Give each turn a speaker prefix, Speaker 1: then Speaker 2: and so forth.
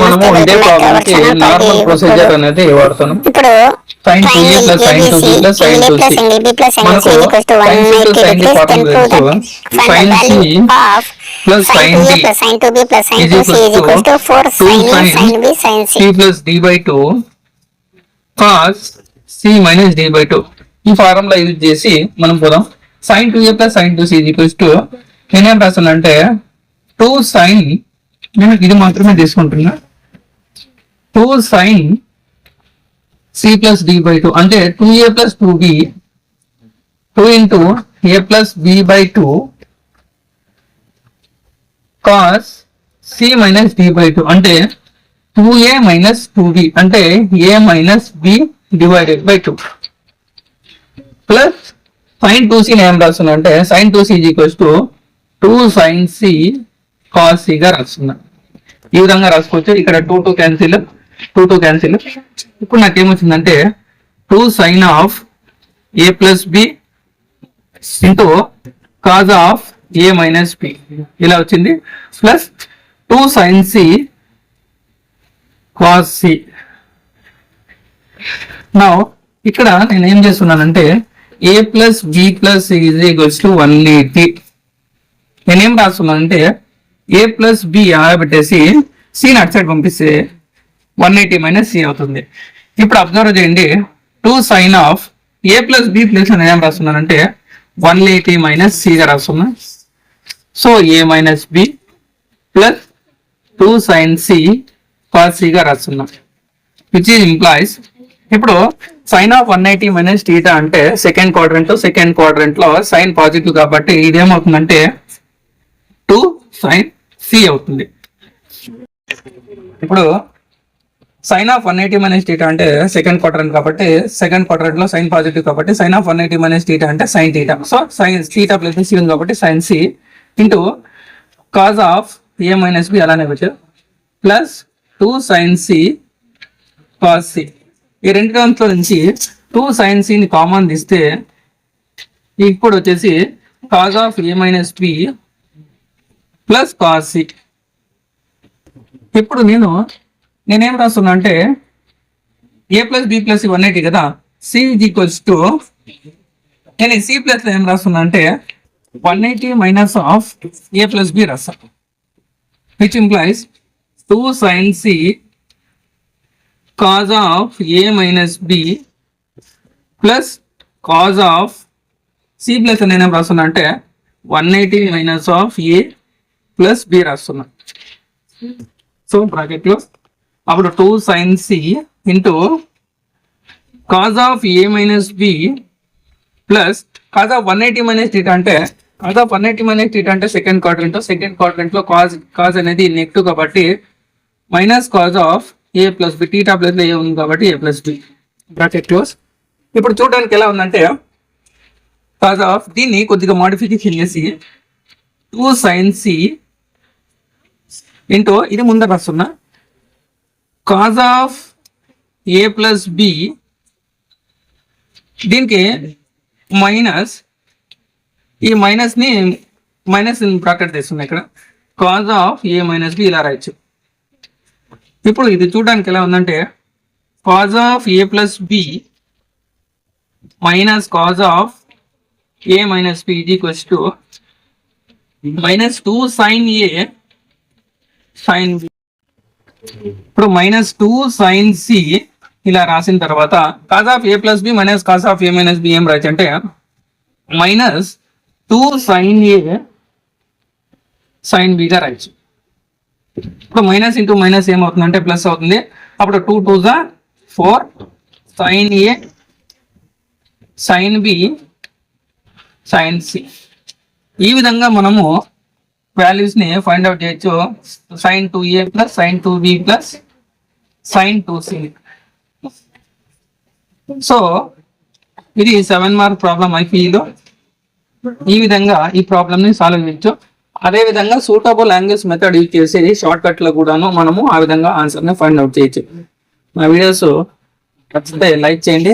Speaker 1: మనము ఇదే ప్రాబ్లం కి నార్మల్ ప్రొసీజర్ అనేది వాడుతున్నాం.
Speaker 2: ఇప్పుడు
Speaker 1: sin 2a plus sin 2b plus sin 2c మనకు sin c to sin d formula తెలుసు. sin c plus sin d is equals to 2 sin c plus d by 2 cos c minus d by 2. ఈ formula use చేసి మనం పోదాం. sin 2a plus sin 2c is equals to నేనేం రాస్తానంటే 2 sin, నేను ఇది మాత్రమే తీసుకుంటున్నా, 2 sin c plus d by 2 అంటే 2a plus 2b 2 into a plus b by 2 cos c minus d by 2 అంటే 2a minus 2b అంటే a minus b divided by 2 plus sin 2c నేను రాస్తున్నా అంటే sin 2c is equals to 2 sin c cos c గా రాస్తున్నా. ఈ విధంగా రాసుకోవచ్చు. ఇక్కడ 2 క్యాన్సిల్, 2 క్యాన్సిల్. ఇప్పుడు నాకేమొచ్చిందంటే 2 sin of a plus b into cos of a minus b ఇలా వచ్చింది, plus 2 sin c cos c. Now ఇక్కడ నేను ఏం చేస్తున్నానంటే a plus b plus c is equals to 180. నేనేం రాస్తున్నానంటే a plus b పెట్టేసి c ని అటు సైడ్ పంపిస్తే 180 మైనస్ c అవుతుంది. ఇప్పుడు అబ్జర్వ్ చేయండి, 2 sin of a plus b plus నేను ఏం రాస్తున్నానంటే 180 మైనస్ c గా రాస్తున్నా. So a minus b plus 2 sin c cos c గా రాస్తున్నా, విచ్ ఈజ్ ఇంప్లాయిస్. ఇప్పుడు సైన్ ఆఫ్ 180 మైనస్ టీటా అంటే సెకండ్ క్వాడ్రంట్ లో సైన్ పాజిటివ్ కాబట్టి ఇదేమవుతుందంటే 2 sin c అవుతుంది. ఇప్పుడు సైన్ ఆఫ్ 180 మైనస్ టీటా అంటే సెకండ్ క్వాడ్రంట్ కాబట్టి సెకండ్ క్వాడ్రంట్ లో సైన్ పాజిటివ్ కాబట్టి సైన్ ఆఫ్ 180 మైనస్ టీటా అంటే sine theta. So sine theta plus C ఉంది కాబట్టి sine C into cos of A minus B అలానే వచ్చు plus 2 sin c cos c. ఈ రెండు టర్మ్స్ లో నుంచి 2 sin c ని కామన్ తీస్తే ఇప్పుడు వచ్చేసి cos of A minus B plus cos C. ఇప్పుడు నేనేం రాస్తున్నా అంటే ఏ ప్లస్ బి ప్లస్ 180 కదా, సి ఈజ్ ఈక్వల్స్ టు నేను సి ప్లస్ లో ఏం రాస్తున్నా అంటే 180 minus of A plus B రాస్తాను, which implies 2 sin c cos of a minus b plus cos of c plus నేను ఏం రాస్తున్నా అంటే 180 minus of a plus b రాస్తున్నా. సో బ్రాకెట్ లో అప్పుడు 2 sin c into cos of a minus b plus cos of 180 minus theta అంటే cos of 180 minus theta అంటే second quadrant లో కాజ్ అనేది నెగిటివ్ కాబట్టి minus cos of A plus B, theta plus లో A ఉంది కాబట్టి A plus B bracket close. ఇప్పుడు చూడడానికి ఎలా ఉందంటే కాజ్ ఆఫ్ దీన్ని కొద్దిగా మోడిఫికేషన్ చేసి 2 sin c ఇంటూ ఇది ముందర రాస్తున్నా cos of A plus B, దీనికి మైనస్ ఈ మైనస్ బ్రాకెట్ తీస్తున్నా, ఇక్కడ cos of A minus B ఇలా రాయొచ్చు. ఇప్పుడు ఇది చూడడానికి ఎలా ఉందంటే cos of A plus B minus cos of A minus B is equals to minus 2 sin A sin B. ఇప్పుడు మైనస్ 2 sin సి ఇలా రాసిన తర్వాత cos of A plus B minus cos of A minus B ఏం రాయచ్చు అంటే minus 2 sin A sin B గా రాయచ్చు. ఇప్పుడు మైనస్ ఇంటూ మైనస్ ఏమవుతుందంటే ప్లస్ అవుతుంది. అప్పుడు 2 2 జా 4 sin A sin B sin C. ఈ విధంగా మనము వాల్యూస్ ని ఫైండ్ అవుట్ చేయొచ్చు. sin 2a plus sin 2b plus sin 2c. So ఇది 7 మార్క్ ప్రాబ్లం ఐపీఈలో. ఈ విధంగా ఈ ప్రాబ్లమ్ ని సాల్వ్ చేయొచ్చు. అదే విధంగా సూటబుల్ యాంగిల్స్ మెథడ్ యూజ్ చేసేది షార్ట్ కట్ లో కూడాను మనము ఆ విధంగా ఆన్సర్ ని ఫైండ్ అవుట్ చేయొచ్చు. మా వీడియోస్ నచ్చితే లైక్ చేయండి.